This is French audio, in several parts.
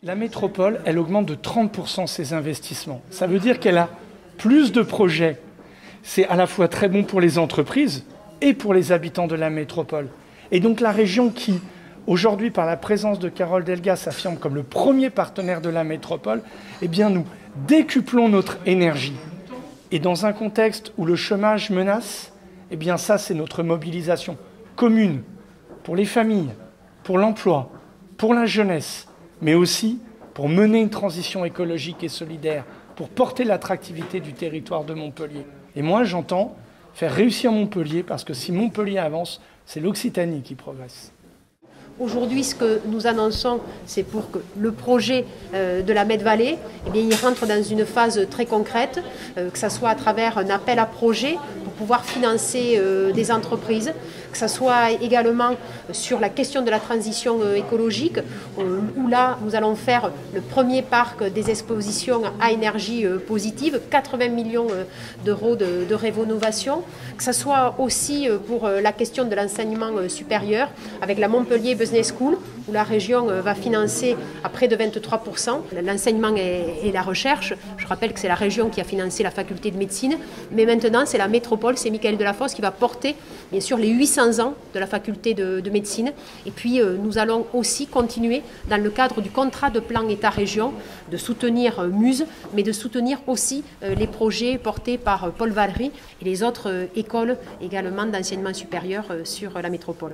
La métropole, elle augmente de 30% ses investissements. Ça veut dire qu'elle a plus de projets. C'est à la fois très bon pour les entreprises et pour les habitants de la métropole. Et donc la région qui, aujourd'hui, par la présence de Carole Delga, s'affirme comme le premier partenaire de la métropole, eh bien nous décuplons notre énergie. Et dans un contexte où le chômage menace, eh bien ça, c'est notre mobilisation commune pour les familles, pour l'emploi, pour la jeunesse, mais aussi pour mener une transition écologique et solidaire, pour porter l'attractivité du territoire de Montpellier. Et moi, j'entends faire réussir Montpellier, parce que si Montpellier avance, c'est l'Occitanie qui progresse. Aujourd'hui, ce que nous annonçons, c'est pour que le projet de la Med-Vallée, eh bien, il rentre dans une phase très concrète, que ce soit à travers un appel à projet pour pouvoir financer des entreprises, que ce soit également sur la question de la transition écologique, où là, nous allons faire le premier parc des expositions à énergie positive, 80 millions d'euros de rénovation, que ce soit aussi pour la question de l'enseignement supérieur, avec la Montpellier Business School, où la région va financer à près de 23% l'enseignement et la recherche. Je rappelle que c'est la région qui a financé la faculté de médecine, mais maintenant c'est la métropole, c'est Michael Delafosse qui va porter bien sûr les 800 ans de la faculté de médecine. Et puis nous allons aussi continuer dans le cadre du contrat de plan État-région de soutenir Muse, mais de soutenir aussi les projets portés par Paul Valéry et les autres écoles également d'enseignement supérieur sur la métropole.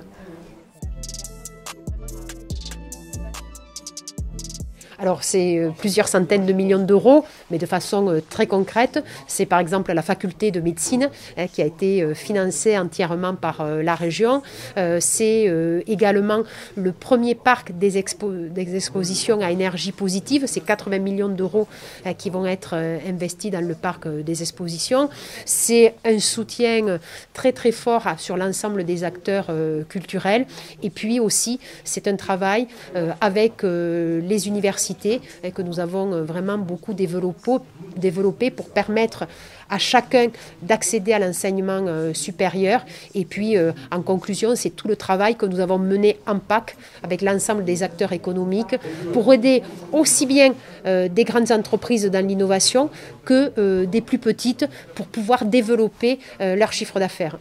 Alors c'est plusieurs centaines de millions d'euros, mais de façon très concrète. C'est par exemple la faculté de médecine qui a été financée entièrement par la région. C'est également le premier parc des expositions à énergie positive. C'est 80 millions d'euros qui vont être investis dans le parc des expositions. C'est un soutien très très fort sur l'ensemble des acteurs culturels. Et puis aussi, c'est un travail avec les universités et que nous avons vraiment beaucoup développé pour permettre à chacun d'accéder à l'enseignement supérieur. Et puis, en conclusion, c'est tout le travail que nous avons mené en PAC avec l'ensemble des acteurs économiques pour aider aussi bien des grandes entreprises dans l'innovation que des plus petites pour pouvoir développer leur chiffre d'affaires.